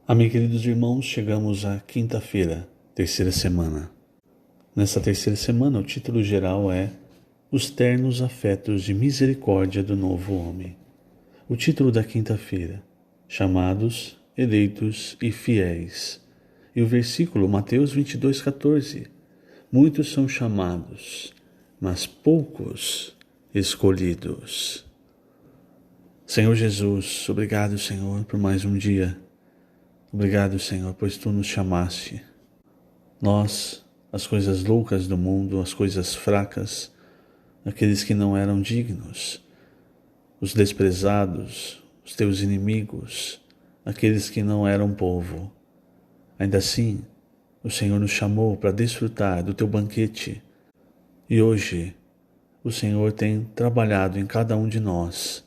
Amém, queridos irmãos, chegamos à quinta-feira, terceira semana. Nessa terceira semana, o título geral é Os Ternos Afetos de Misericórdia do Novo Homem. O título da quinta-feira, Chamados, Eleitos e Fiéis. E o versículo, Mateus 22,14. Muitos são chamados, mas poucos escolhidos. Senhor Jesus, obrigado, Senhor, por mais um dia. Obrigado, Senhor, pois Tu nos chamaste. Nós, as coisas loucas do mundo, as coisas fracas, aqueles que não eram dignos, os desprezados, os Teus inimigos, aqueles que não eram povo. Ainda assim, o Senhor nos chamou para desfrutar do Teu banquete. E hoje, o Senhor tem trabalhado em cada um de nós.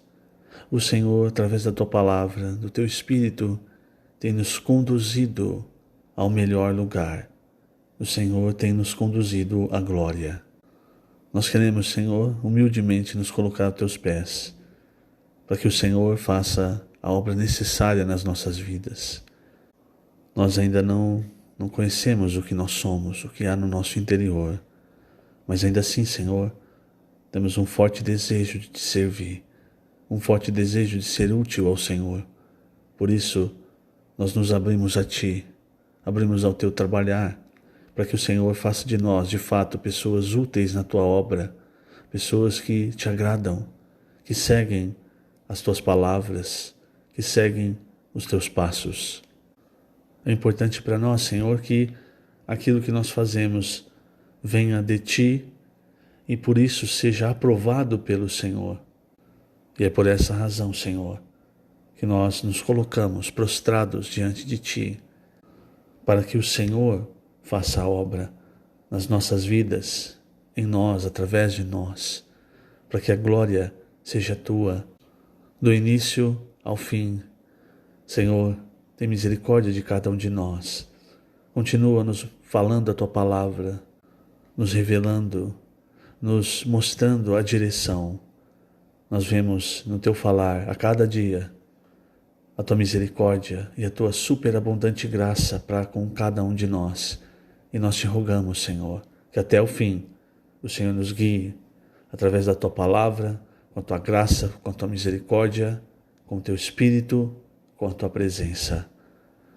O Senhor, através da Tua palavra, do Teu Espírito, tem nos conduzido ao melhor lugar. O Senhor tem nos conduzido à glória. Nós queremos, Senhor, humildemente nos colocar aos Teus pés, para que o Senhor faça a obra necessária nas nossas vidas. Nós ainda não conhecemos o que nós somos, o que há no nosso interior, mas ainda assim, Senhor, temos um forte desejo de Te servir, um forte desejo de ser útil ao Senhor. Por isso, nós nos abrimos a Ti, abrimos ao Teu trabalhar, para que o Senhor faça de nós, de fato, pessoas úteis na Tua obra, pessoas que Te agradam, que seguem as Tuas palavras, que seguem os Teus passos. É importante para nós, Senhor, que aquilo que nós fazemos venha de Ti e por isso seja aprovado pelo Senhor. E é por essa razão, Senhor, que nós nos colocamos prostrados diante de Ti, para que o Senhor faça a obra nas nossas vidas, em nós, através de nós, para que a glória seja Tua, do início ao fim. Senhor, tem misericórdia de cada um de nós. Continua nos falando a Tua palavra, nos revelando, nos mostrando a direção. Nós vemos no Teu falar a cada dia a Tua misericórdia e a Tua superabundante graça para com cada um de nós. E nós Te rogamos, Senhor, que até o fim o Senhor nos guie através da Tua palavra, com a Tua graça, com a Tua misericórdia, com o Teu Espírito, com a Tua presença.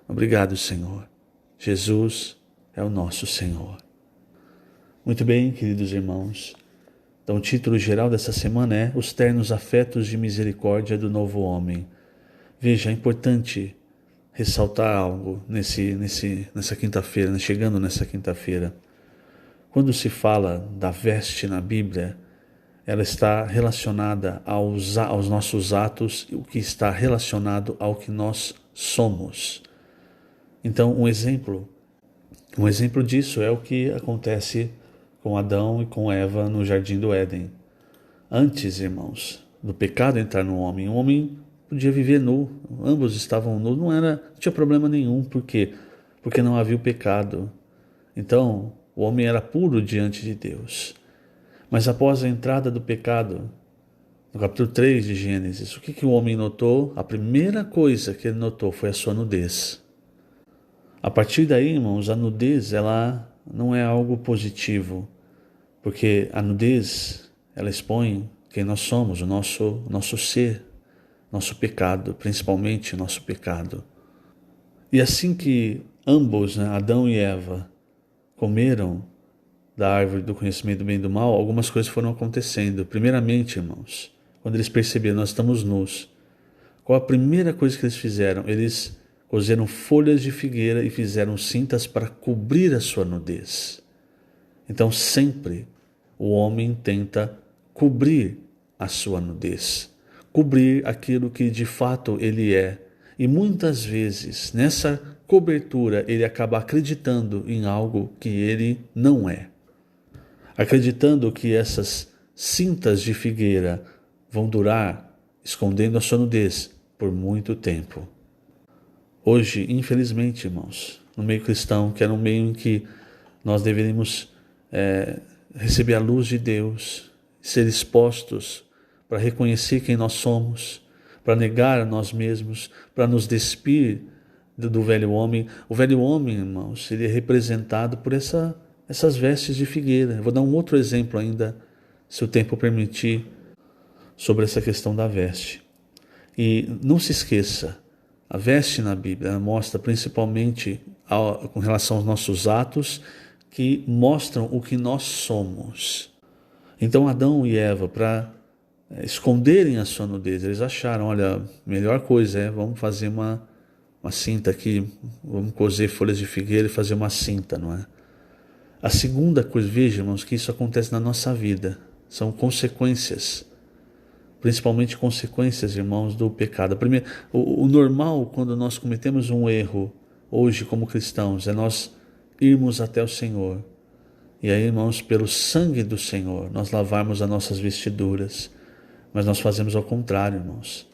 Obrigado, Senhor. Jesus é o nosso Senhor. Muito bem, queridos irmãos. Então, o título geral dessa semana é Os Ternos Afetos de Misericórdia do Novo Homem. Veja, é importante ressaltar algo nessa quinta-feira, chegando nessa quinta-feira. Quando se fala da veste na Bíblia, ela está relacionada aos nossos atos, o que está relacionado ao que nós somos. Então, um exemplo disso é o que acontece com Adão e com Eva no Jardim do Éden. Antes, irmãos, do pecado entrar no homem, o homem podia viver nu, ambos estavam nus, não tinha problema nenhum. Por quê? Porque não havia o pecado. Então, o homem era puro diante de Deus. Mas após a entrada do pecado, no capítulo 3 de Gênesis, o que o homem notou? A primeira coisa que ele notou foi a sua nudez. A partir daí, irmãos, a nudez ela não é algo positivo, porque a nudez ela expõe quem nós somos, o nosso ser, nosso pecado, principalmente o nosso pecado. E assim que ambos, Adão e Eva, comeram da árvore do conhecimento do bem e do mal, algumas coisas foram acontecendo. Primeiramente, irmãos, quando eles perceberam nós estamos nus, qual a primeira coisa que eles fizeram? Eles cozeram folhas de figueira e fizeram cintas para cobrir a sua nudez. Então sempre o homem tenta cobrir a sua nudez, cobrir aquilo que de fato ele é. E muitas vezes nessa cobertura ele acaba acreditando em algo que ele não é. Acreditando que essas cintas de figueira vão durar, escondendo a sua nudez, por muito tempo. Hoje, infelizmente, irmãos, no meio cristão, que era um meio em que nós deveríamos receber a luz de Deus, ser expostos para reconhecer quem nós somos, para negar a nós mesmos, para nos despir do velho homem. O velho homem, irmãos, seria representado por essas vestes de figueira. Eu vou dar um outro exemplo ainda, se o tempo permitir, sobre essa questão da veste. E não se esqueça, a veste na Bíblia mostra principalmente com relação aos nossos atos, que mostram o que nós somos. Então Adão e Eva, para esconderem a sua nudez, eles acharam, olha, a melhor coisa vamos fazer uma cinta aqui, vamos coser folhas de figueira e fazer uma cinta, não é? A segunda coisa, veja, irmãos, que isso acontece na nossa vida, são consequências, principalmente consequências, irmãos, do pecado. Primeiro, o normal, quando nós cometemos um erro, hoje como cristãos, é nós irmos até o Senhor, e aí, irmãos, pelo sangue do Senhor, nós lavarmos as nossas vestiduras, mas nós fazemos ao contrário, irmãos.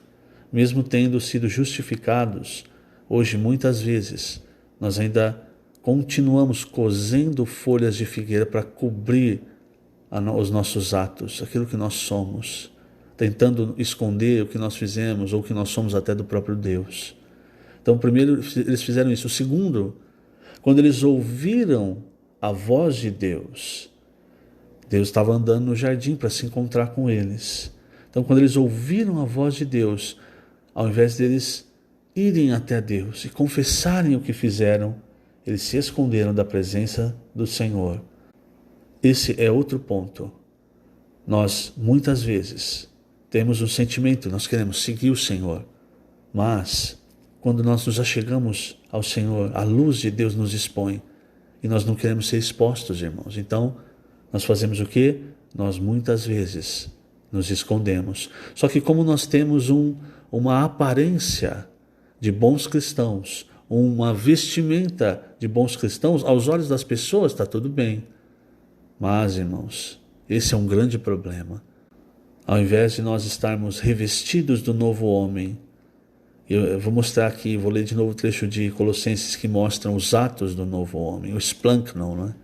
Mesmo tendo sido justificados, hoje muitas vezes, nós ainda continuamos cosendo folhas de figueira para cobrir os nossos atos, aquilo que nós somos, tentando esconder o que nós fizemos ou o que nós somos até do próprio Deus. Então, primeiro, eles fizeram isso. O segundo, quando eles ouviram a voz de Deus, Deus estava andando no jardim para se encontrar com eles. Então, quando eles ouviram a voz de Deus, ao invés deles irem até Deus e confessarem o que fizeram, eles se esconderam da presença do Senhor. Esse é outro ponto. Nós, muitas vezes, temos um sentimento, nós queremos seguir o Senhor, mas quando nós nos achegamos ao Senhor, a luz de Deus nos expõe e nós não queremos ser expostos, irmãos. Então, nós fazemos o quê? Nós muitas vezes nos escondemos. Só que como nós temos uma aparência de bons cristãos, uma vestimenta de bons cristãos, aos olhos das pessoas está tudo bem. Mas, irmãos, esse é um grande problema. Ao invés de nós estarmos revestidos do novo homem, eu vou mostrar aqui, vou ler de novo o trecho de Colossenses que mostram os atos do novo homem, o splanknon, não é?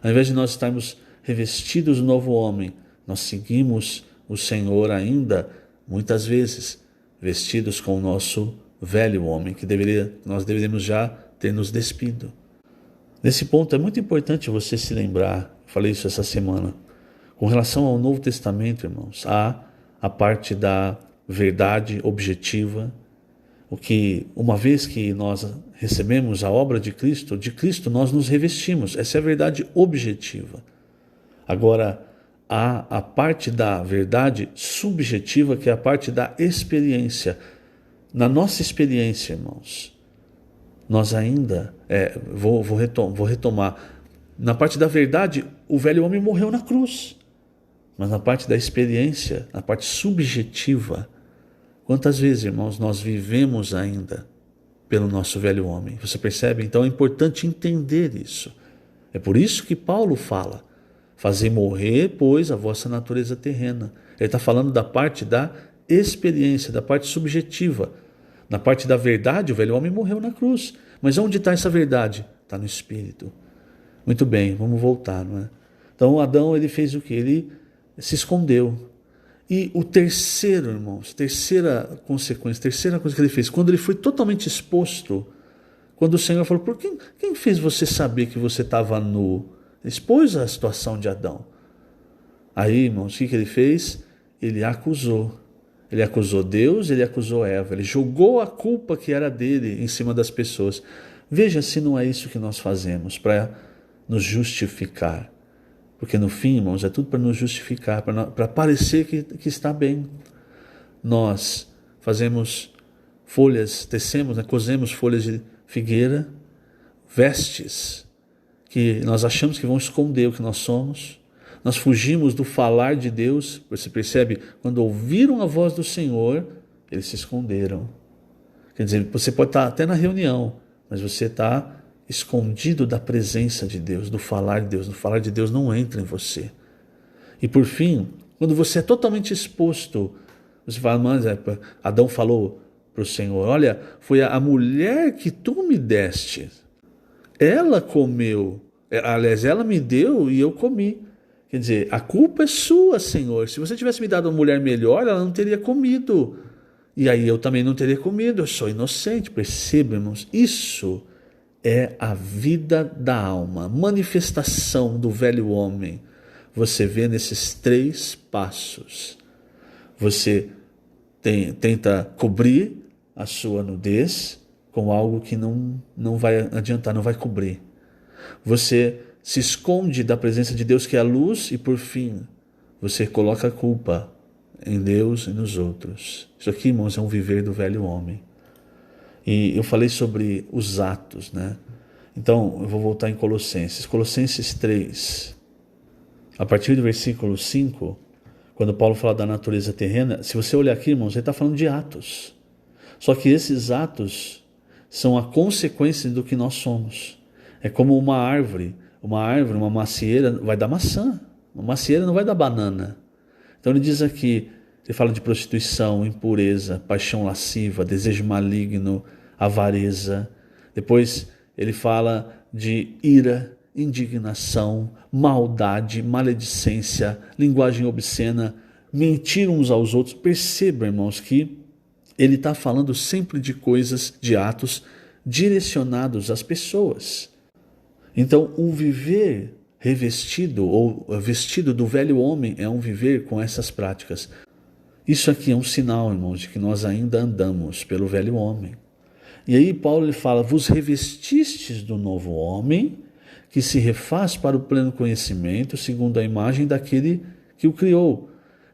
Ao invés de nós estarmos revestidos do novo homem, nós seguimos o Senhor ainda, muitas vezes, vestidos com o nosso velho homem, que nós deveríamos já ter nos despido. Nesse ponto é muito importante você se lembrar, falei isso essa semana, com relação ao Novo Testamento, irmãos, há a parte da verdade objetiva, o que, uma vez que nós recebemos a obra de Cristo nós nos revestimos, essa é a verdade objetiva. Agora, há a parte da verdade subjetiva, que é a parte da experiência. Na nossa experiência, irmãos, nós ainda, vou retomar, na parte da verdade, o velho homem morreu na cruz, mas na parte da experiência, na parte subjetiva, quantas vezes, irmãos, nós vivemos ainda pelo nosso velho homem? Você percebe? Então é importante entender isso. É por isso que Paulo fala, fazei morrer, pois, a vossa natureza terrena. Ele está falando da parte da experiência, da parte subjetiva. Na parte da verdade, o velho homem morreu na cruz. Mas onde está essa verdade? Está no Espírito. Muito bem, vamos voltar, não é? Então Adão, ele fez o quê? Ele se escondeu. E o terceiro, irmãos, terceira consequência, terceira coisa que ele fez, quando ele foi totalmente exposto, quando o Senhor falou, por quem fez você saber que você estava nu? Expôs a situação de Adão. Aí, irmãos, o que ele fez? Ele acusou. Ele acusou Deus, ele acusou Eva. Ele jogou a culpa que era dele em cima das pessoas. Veja se não é isso que nós fazemos para nos justificar. Porque no fim, irmãos, é tudo para nos justificar, para parecer que está bem. Nós fazemos folhas, tecemos, cosemos folhas de figueira, vestes, que nós achamos que vão esconder o que nós somos. Nós fugimos do falar de Deus. Você percebe? Quando ouviram a voz do Senhor, eles se esconderam. Quer dizer, você pode estar até na reunião, mas você está escondido da presença de Deus, do falar de Deus. O falar de Deus não entra em você. E por fim, quando você é totalmente exposto, você fala, mas Adão falou para o Senhor, olha, foi a mulher que tu me deste. Ela comeu, aliás, ela me deu e eu comi. Quer dizer, a culpa é sua, Senhor. Se você tivesse me dado uma mulher melhor, ela não teria comido. e aí eu também não teria comido, eu sou inocente. Perceba, irmãos, isso é a vida da alma, manifestação do velho homem. Você vê nesses 3 passos. Você tenta cobrir a sua nudez com algo que não vai adiantar, não vai cobrir. Você se esconde da presença de Deus, que é a luz, e por fim, você coloca a culpa em Deus e nos outros. Isso aqui, irmãos, é um viver do velho homem. E eu falei sobre os atos, né? Então, eu vou voltar em Colossenses. Colossenses 3, a partir do versículo 5, quando Paulo fala da natureza terrena, se você olhar aqui, irmãos, ele está falando de atos. Só que esses atos são a consequência do que nós somos. É como uma árvore, uma macieira vai dar maçã, uma macieira não vai dar banana. Então ele diz aqui, ele fala de prostituição, impureza, paixão lasciva, desejo maligno, avareza. Depois ele fala de ira, indignação, maldade, maledicência, linguagem obscena, mentir uns aos outros. Perceba, irmãos, que ele está falando sempre de coisas, de atos direcionados às pessoas. Então, o viver revestido ou vestido do velho homem é um viver com essas práticas. Isso aqui é um sinal, irmãos, de que nós ainda andamos pelo velho homem. E aí Paulo ele fala, vos revestistes do novo homem, que se refaz para o pleno conhecimento, segundo a imagem daquele que o criou.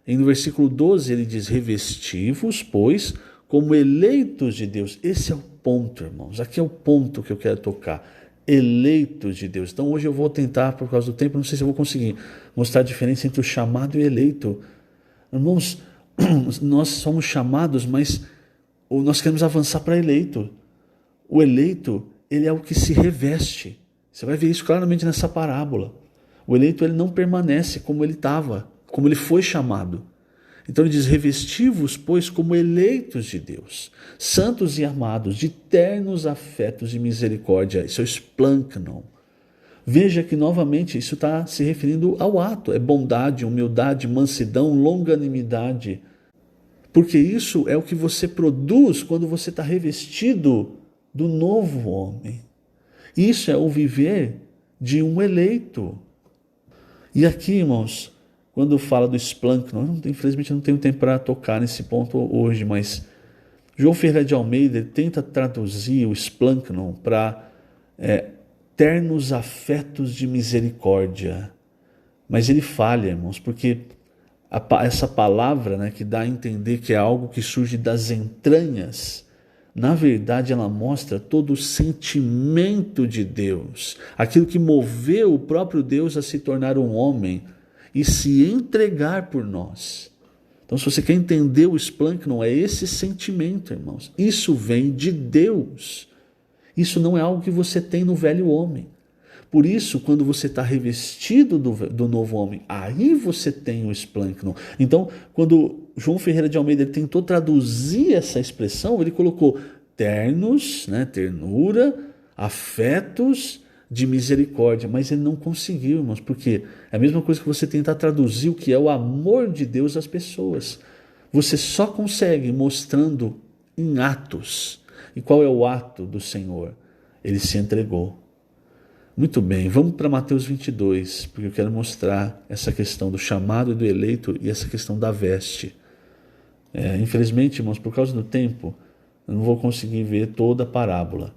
E no versículo 12 ele diz, revesti-vos, pois, como eleitos de Deus. Esse é o ponto, irmãos. Aqui é o ponto que eu quero tocar. Eleitos de Deus. Então hoje eu vou tentar, por causa do tempo, não sei se eu vou conseguir mostrar a diferença entre o chamado e o eleito. Irmãos, nós somos chamados, mas nós queremos avançar para eleito. O eleito, ele é o que se reveste. Você vai ver isso claramente nessa parábola. O eleito, ele não permanece como ele estava, como ele foi chamado. Então ele diz, revesti-vos, pois, como eleitos de Deus, santos e amados, de ternos afetos e misericórdia. Isso é o esplâncnon. Veja que, novamente, isso está se referindo ao ato. É bondade, humildade, mansidão, longanimidade. Porque isso é o que você produz quando você está revestido do novo homem. Isso é o viver de um eleito. E aqui, irmãos, quando fala do esplâncnon, infelizmente eu não tenho tempo para tocar nesse ponto hoje, mas João Ferreira de Almeida tenta traduzir o esplâncnon para ternos afetos de misericórdia. Mas ele falha, irmãos, porque essa palavra, né, que dá a entender que é algo que surge das entranhas, na verdade ela mostra todo o sentimento de Deus, aquilo que moveu o próprio Deus a se tornar um homem e se entregar por nós. Então, se você quer entender o esplâncnon, é esse sentimento, irmãos. Isso vem de Deus. Isso não é algo que você tem no velho homem. Por isso, quando você está revestido do novo homem, aí você tem o esplâncnon. Então, quando João Ferreira de Almeida ele tentou traduzir essa expressão, ele colocou ternos, né, ternura, afetos de misericórdia, mas ele não conseguiu, irmãos, porque é a mesma coisa que você tentar traduzir o que é o amor de Deus às pessoas. Você só consegue mostrando em atos. E qual é o ato do Senhor? Ele se entregou. Muito bem, vamos para Mateus 22, porque eu quero mostrar essa questão do chamado e do eleito e essa questão da veste. Infelizmente, irmãos, por causa do tempo, eu não vou conseguir ver toda a parábola.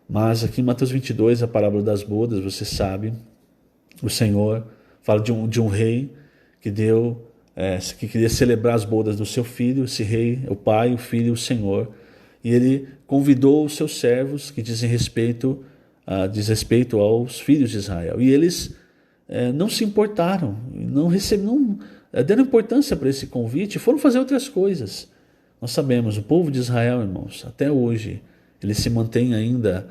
Mas aqui em Mateus 22, a parábola das bodas, você sabe, o Senhor fala de um rei que que queria celebrar as bodas do seu filho. Esse rei, o pai, o filho e o Senhor. E ele convidou os seus servos que diz respeito aos filhos de Israel. E eles não se importaram, não deram importância para esse convite e foram fazer outras coisas. Nós sabemos, o povo de Israel, irmãos, até hoje, ele se mantém ainda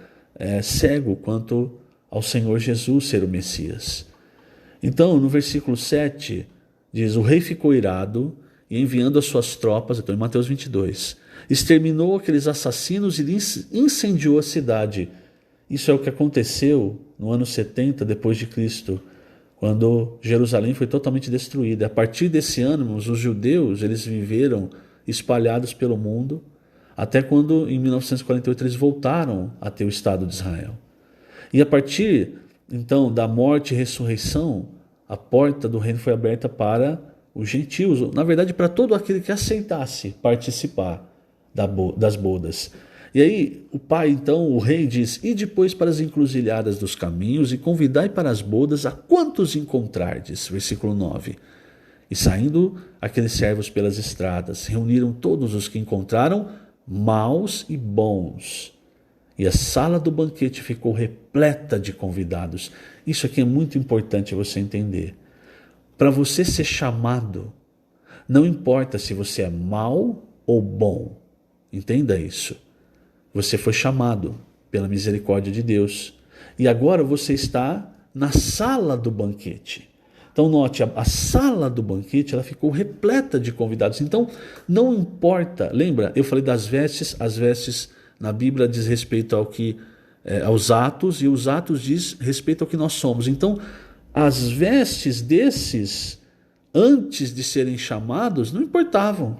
cego quanto ao Senhor Jesus ser o Messias. Então, no versículo 7, diz, o rei ficou irado e enviando as suas tropas, então em Mateus 22, exterminou aqueles assassinos e incendiou a cidade. Isso é o que aconteceu no ano 70 depois de Cristo, quando Jerusalém foi totalmente destruída. A partir desse ano, os judeus eles viveram espalhados pelo mundo, até quando em 1948 eles voltaram a ter o Estado de Israel. E a partir então da morte e ressurreição, a porta do reino foi aberta para os gentios, na verdade para todo aquele que aceitasse participar das bodas. E aí o pai, então, o rei diz: "E depois para as encruzilhadas dos caminhos e convidai para as bodas a quantos encontrardes", versículo 9. E saindo aqueles servos pelas estradas, reuniram todos os que encontraram, maus e bons. E a sala do banquete ficou repleta de convidados. Isso aqui é muito importante você entender. Para você ser chamado, não importa se você é mau ou bom. Entenda isso. Você foi chamado pela misericórdia de Deus. E agora você está na sala do banquete. Então note, a sala do banquete ela ficou repleta de convidados. Então não importa, lembra, eu falei das vestes, as vestes na Bíblia diz respeito aos atos, e os atos diz respeito ao que nós somos. Então as vestes desses, antes de serem chamados, não importavam.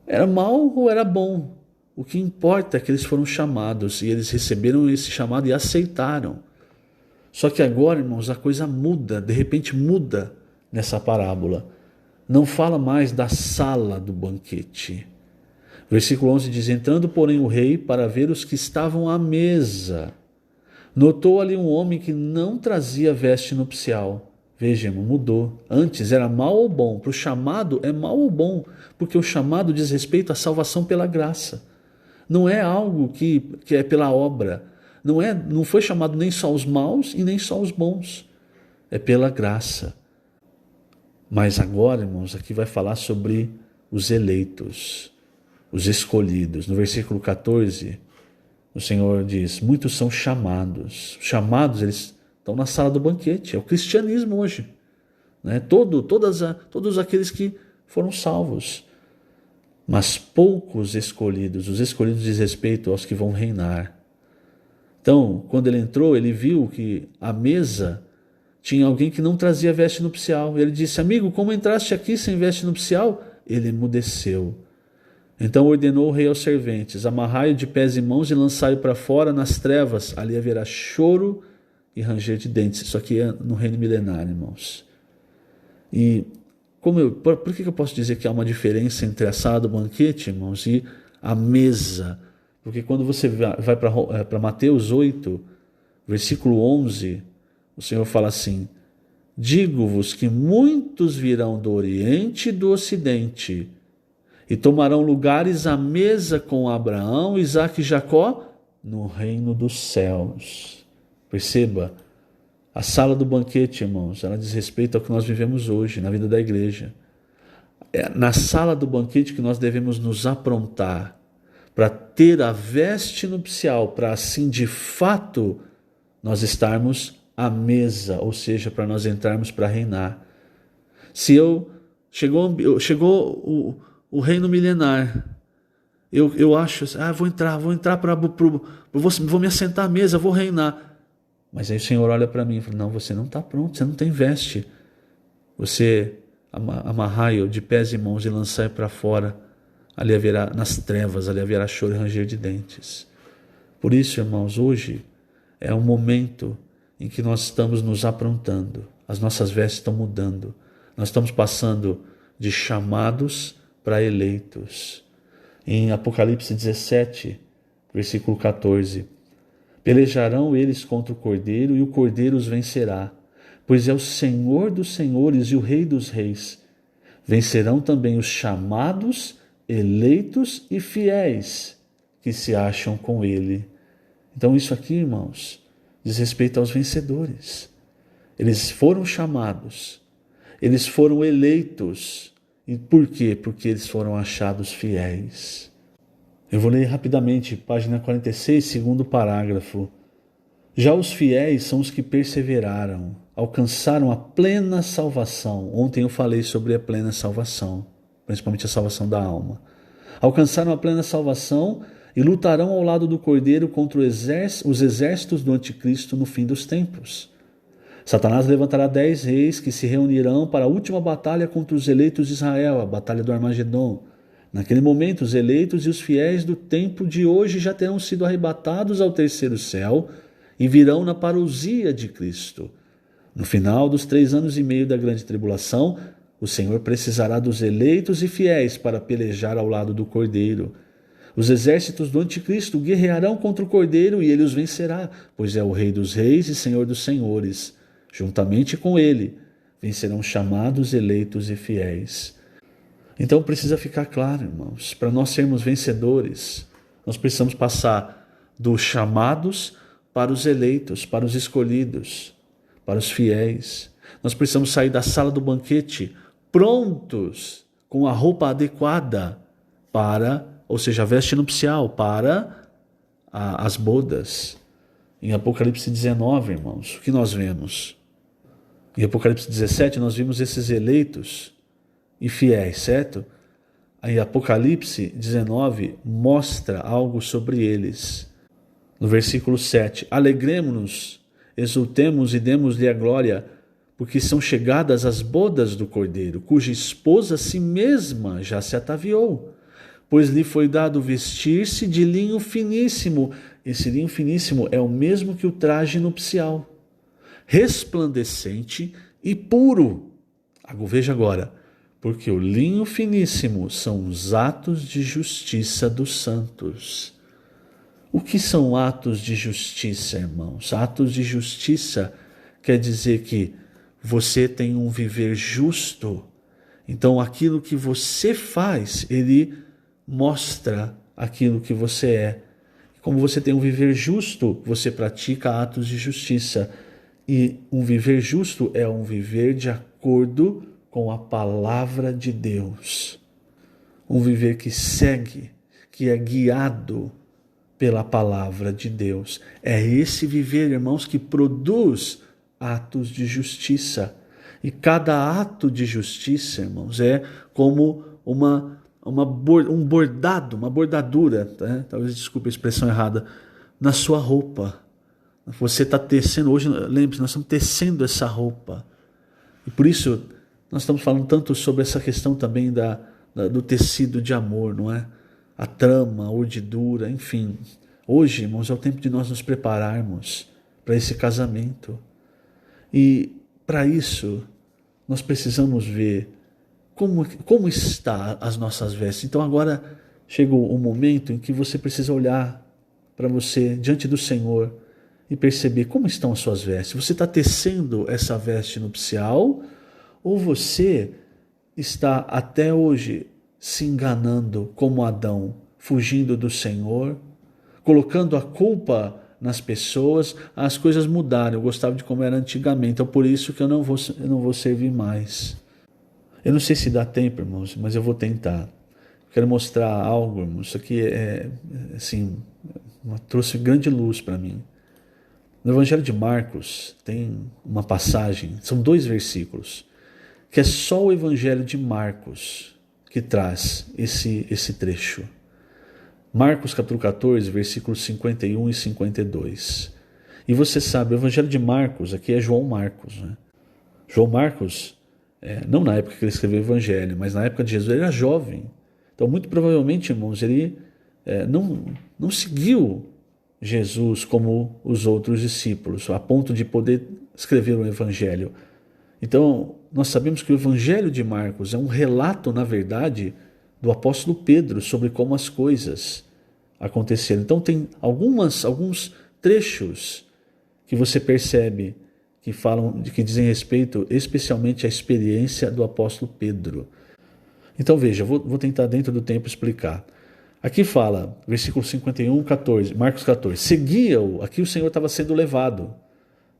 Era mal ou era bom. O que importa é que eles foram chamados e eles receberam esse chamado e aceitaram. Só que agora, irmãos, a coisa muda, de repente muda nessa parábola. Não fala mais da sala do banquete. Versículo 11 diz: "Entrando, porém, o rei para ver os que estavam à mesa, notou ali um homem que não trazia veste nupcial." Veja, irmão, mudou. Antes era mal ou bom. Para o chamado é mal ou bom, porque o chamado diz respeito à salvação pela graça. Não é algo que é pela obra. Não foi chamado nem só os maus e nem só os bons. É pela graça. Mas agora, irmãos, aqui vai falar sobre os eleitos, os escolhidos. No versículo 14, o Senhor diz: "Muitos são chamados." Chamados, eles estão na sala do banquete. É o cristianismo hoje, né? Todos aqueles que foram salvos. Mas poucos escolhidos. Os escolhidos diz respeito aos que vão reinar. Então, quando ele entrou, ele viu que à mesa tinha alguém que não trazia veste nupcial. Ele disse: "Amigo, como entraste aqui sem veste nupcial?" Ele emudeceu. Então ordenou o rei aos serventes: "Amarrai-o de pés e mãos e lançai-o para fora nas trevas. Ali haverá choro e ranger de dentes." Isso aqui é no reino milenário, irmãos. E por que eu posso dizer que há uma diferença entre a sala do banquete, irmãos, e a mesa? Porque quando você vai para Mateus 8, versículo 11, o Senhor fala assim: "Digo-vos que muitos virão do Oriente e do Ocidente e tomarão lugares à mesa com Abraão, Isaque e Jacó no reino dos céus." Perceba, a sala do banquete, irmãos, ela diz respeito ao que nós vivemos hoje na vida da igreja. É na sala do banquete que nós devemos nos aprontar para ter a veste nupcial, para assim de fato nós estarmos à mesa, ou seja, para nós entrarmos para reinar. Chegou o reino milenar, eu acho, vou entrar vou me assentar à mesa, vou reinar. Mas aí o Senhor olha para mim e fala: "Não, você não está pronto, você não tem veste. Você amarrai-o de pés e mãos e lançai para fora. Ali haverá, nas trevas, ali haverá choro e ranger de dentes." Por isso, irmãos, hoje é um momento em que nós estamos nos aprontando. As nossas vestes estão mudando. Nós estamos passando de chamados para eleitos. Em Apocalipse 17, versículo 14: "Pelejarão eles contra o Cordeiro, e o Cordeiro os vencerá, pois é o Senhor dos senhores e o Rei dos reis. Vencerão também os chamados, eleitos e fiéis que se acham com ele." Então isso aqui, irmãos, diz respeito aos vencedores. Eles foram chamados, eles foram eleitos. E por quê? Porque eles foram achados fiéis. Eu vou ler rapidamente, página 46, segundo parágrafo. "Já os fiéis são os que perseveraram, alcançaram a plena salvação." Ontem eu falei sobre a plena salvação, principalmente a salvação da alma. "Alcançaram a plena salvação e lutarão ao lado do Cordeiro contra os exércitos do Anticristo no fim dos tempos. Satanás levantará 10 reis que se reunirão para a última batalha contra os eleitos de Israel, a batalha do Armagedon. Naquele momento, os eleitos e os fiéis do tempo de hoje já terão sido arrebatados ao terceiro céu e virão na parousia de Cristo. No final dos 3 anos e meio da grande tribulação, o Senhor precisará dos eleitos e fiéis para pelejar ao lado do Cordeiro. Os exércitos do anticristo guerrearão contra o Cordeiro e ele os vencerá, pois é o Rei dos reis e Senhor dos senhores. Juntamente com ele, vencerão chamados, eleitos e fiéis. Então precisa ficar claro, irmãos, para nós sermos vencedores, nós precisamos passar dos chamados para os eleitos, para os escolhidos, para os fiéis. Nós precisamos sair da sala do banquete prontos, com a roupa adequada para, ou seja, a veste nupcial para as bodas. Em Apocalipse 19, irmãos, o que nós vemos? Em Apocalipse 17 nós vimos esses eleitos e fiéis, certo? Em Apocalipse 19 mostra algo sobre eles. No versículo 7, alegremo-nos, exultemos e demos-lhe a glória, porque são chegadas as bodas do Cordeiro, cuja esposa a si mesma já se ataviou, pois lhe foi dado vestir-se de linho finíssimo. Esse linho finíssimo é o mesmo que o traje nupcial, resplandecente e puro. Veja agora, porque o linho finíssimo são os atos de justiça dos santos. O que são atos de justiça, irmãos? Atos de justiça quer dizer que você tem um viver justo. Então aquilo que você faz, ele mostra aquilo que você é. Como você tem um viver justo, você pratica atos de justiça. E um viver justo é um viver de acordo com a palavra de Deus. Um viver que segue, que é guiado pela palavra de Deus. É esse viver, irmãos, que produz atos de justiça. E cada ato de justiça, irmãos, é como um bordado, uma bordadura, né? Talvez desculpe a expressão errada, na sua roupa. Você está tecendo, hoje, lembre-se, nós estamos tecendo essa roupa. E por isso, nós estamos falando tanto sobre essa questão também do tecido de amor, não é? A trama, a urdidura, enfim. Hoje, irmãos, é o tempo de nós nos prepararmos para esse casamento. E para isso, nós precisamos ver como está as nossas vestes. Então agora chegou o momento em que você precisa olhar para você diante do Senhor e perceber como estão as suas vestes. Você está tecendo essa veste nupcial ou você está até hoje se enganando como Adão, fugindo do Senhor, colocando a culpa nas pessoas? As coisas mudaram, eu gostava de como era antigamente, então por isso que eu não vou servir mais. Eu não sei se dá tempo, irmãos, mas eu vou tentar. Quero mostrar algo, irmãos. Isso aqui trouxe grande luz para mim. No Evangelho de Marcos tem uma passagem, são 2 versículos, que é só o Evangelho de Marcos que traz esse trecho. Marcos capítulo 14, versículos 51 e 52. E você sabe, o Evangelho de Marcos, aqui é João Marcos, né? João Marcos, não na época que ele escreveu o Evangelho, mas na época de Jesus, ele era jovem. Então, muito provavelmente, irmãos, ele não seguiu Jesus como os outros discípulos, a ponto de poder escrever o Evangelho. Então, nós sabemos que o Evangelho de Marcos é um relato, na verdade, do apóstolo Pedro sobre como as coisas aconteceram. Então, tem alguns trechos que você percebe que dizem respeito especialmente à experiência do apóstolo Pedro. Então, veja, vou tentar dentro do tempo explicar. Aqui fala, versículo 51, 14, Marcos 14, seguia-o, aqui o Senhor estava sendo levado.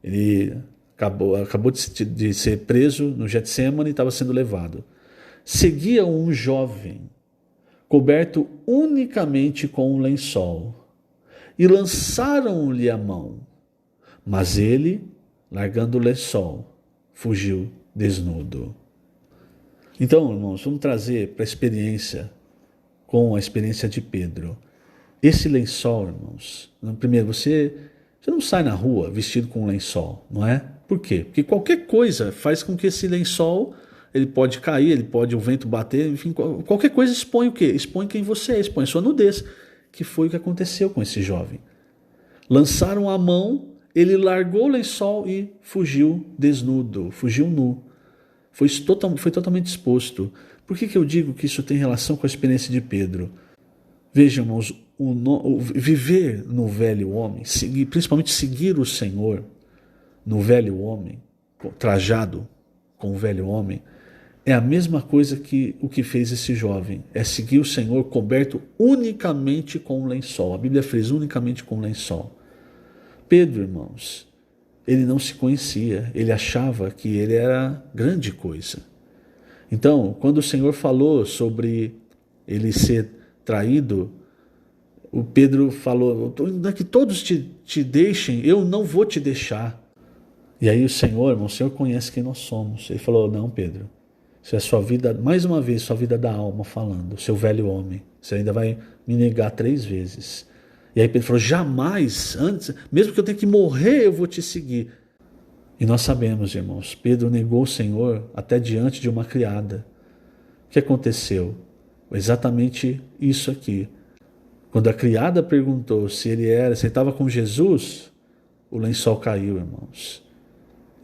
Ele acabou de ser preso no Getsêmani e estava sendo levado. Seguia-o um jovem, coberto unicamente com um lençol, e lançaram-lhe a mão, mas ele, largando o lençol, fugiu desnudo. Então, irmãos, vamos trazer para a experiência, com a experiência de Pedro. Esse lençol, irmãos, primeiro, você não sai na rua vestido com um lençol, não é? Por quê? Porque qualquer coisa faz com que esse lençol ele pode cair, ele pode o vento bater, enfim, qualquer coisa expõe o quê? Expõe quem você é, expõe a sua nudez, que foi o que aconteceu com esse jovem. Lançaram a mão, ele largou o lençol e fugiu desnudo, fugiu nu. Foi totalmente exposto. Por que eu digo que isso tem relação com a experiência de Pedro? Vejam, irmãos, viver no velho homem, principalmente seguir o Senhor no velho homem, trajado com o velho homem, é a mesma coisa que o que fez esse jovem. É seguir o Senhor coberto unicamente com o lençol. A Bíblia fez unicamente com o lençol. Pedro, irmãos, ele não se conhecia, ele achava que ele era grande coisa. Então, quando o Senhor falou sobre ele ser traído, o Pedro falou, que todos te deixem, eu não vou te deixar. E aí o Senhor, irmão, o Senhor conhece quem nós somos. Ele falou, não, Pedro, isso é sua vida, mais uma vez, sua vida da alma falando, seu velho homem. Você ainda vai me negar 3 vezes. E aí Pedro falou, jamais, antes, mesmo que eu tenha que morrer, eu vou te seguir. E nós sabemos, irmãos, Pedro negou o Senhor até diante de uma criada. O que aconteceu? Exatamente isso aqui. Quando a criada perguntou se ele estava com Jesus, o lençol caiu, irmãos.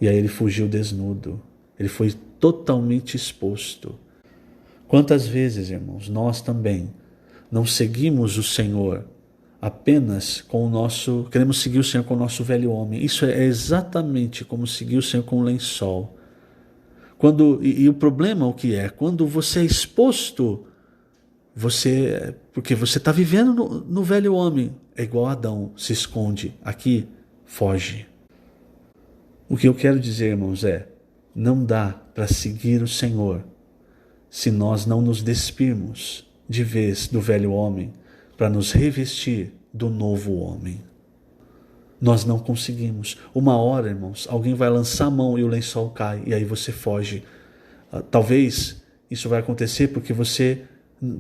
E aí ele fugiu desnudo. Ele foi totalmente exposto. Quantas vezes, irmãos, nós também não seguimos o Senhor apenas com queremos seguir o Senhor com o nosso velho homem. Isso é exatamente como seguir o Senhor com o lençol. E o problema o que é? Quando você é exposto, porque você está vivendo no velho homem, é igual a Adão, se esconde, aqui foge. O que eu quero dizer, irmãos, não dá para seguir o Senhor se nós não nos despirmos de vez do velho homem para nos revestir do novo homem. Nós não conseguimos. Uma hora, irmãos, alguém vai lançar a mão e o lençol cai, e aí você foge. Talvez isso vai acontecer porque você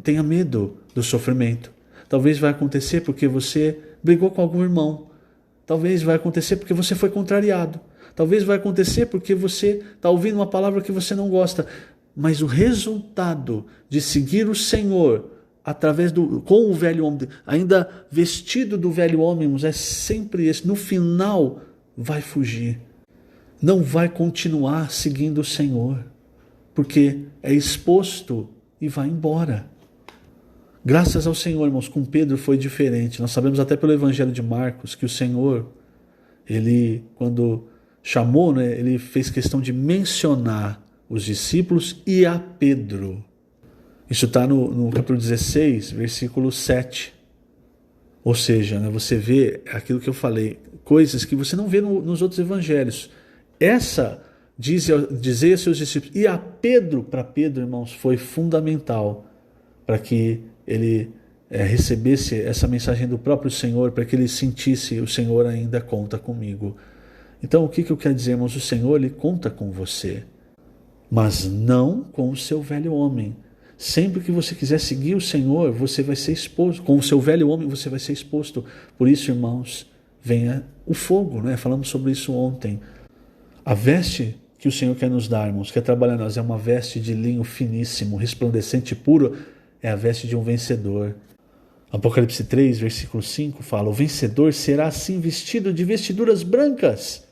tenha medo do sofrimento. Talvez vai acontecer porque você brigou com algum irmão. Talvez vai acontecer porque você foi contrariado. Talvez vai acontecer porque você está ouvindo uma palavra que você não gosta. Mas o resultado de seguir o Senhor com o velho homem, ainda vestido do velho homem, é sempre esse. No final, vai fugir. Não vai continuar seguindo o Senhor, porque é exposto e vai embora. Graças ao Senhor, irmãos, com Pedro foi diferente. Nós sabemos até pelo Evangelho de Marcos que o Senhor, ele, quando chamou, ele fez questão de mencionar os discípulos e a Pedro. Isso está no capítulo 16, versículo 7. Ou seja, você vê aquilo que eu falei, coisas que você não vê nos outros evangelhos. Essa, dizer a seus discípulos, e a Pedro, para Pedro, irmãos, foi fundamental para que ele recebesse essa mensagem do próprio Senhor, para que ele sentisse, o Senhor ainda conta comigo. Então, o que eu quero dizer, irmãos? O Senhor, ele conta com você, mas não com o seu velho homem. Sempre que você quiser seguir o Senhor, você vai ser exposto. Com o seu velho homem, você vai ser exposto. Por isso, irmãos, venha o fogo, Falamos sobre isso ontem. A veste que o Senhor quer nos dar, irmãos, quer trabalhar em nós, é uma veste de linho finíssimo, resplandecente e puro, é a veste de um vencedor. Apocalipse 3, versículo 5 fala, o vencedor será assim vestido de vestiduras brancas,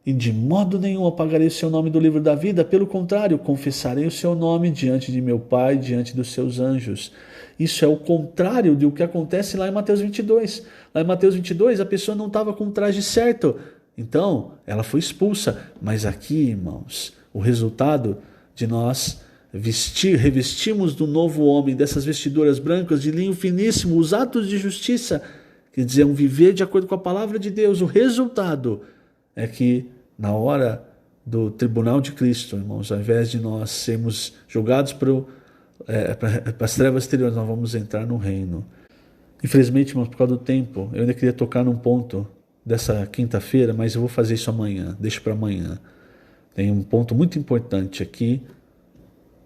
e de modo nenhum apagarei o seu nome do livro da vida, pelo contrário, confessarei o seu nome diante de meu Pai, diante dos seus anjos. Isso é o contrário do que acontece lá em Mateus 22. Lá em Mateus 22, a pessoa não estava com o traje certo, então ela foi expulsa. Mas aqui, irmãos, o resultado de nós revestimos do novo homem, dessas vestiduras brancas de linho finíssimo, os atos de justiça, que diziam viver de acordo com a palavra de Deus, o resultado é que na hora do tribunal de Cristo, irmãos, ao invés de nós sermos julgados para as trevas exteriores, nós vamos entrar no reino. Infelizmente, irmãos, por causa do tempo, eu ainda queria tocar num ponto dessa quinta-feira, mas eu vou fazer isso amanhã, deixo para amanhã. Tem um ponto muito importante aqui,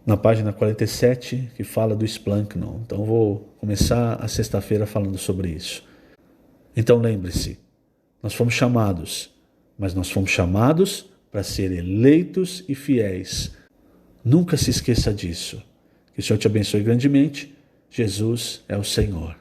na página 47, que fala do esplâncnon. Então eu vou começar a sexta-feira falando sobre isso. Então lembre-se, nós fomos chamados, mas nós fomos chamados para ser eleitos e fiéis. Nunca se esqueça disso. Que o Senhor te abençoe grandemente. Jesus é o Senhor.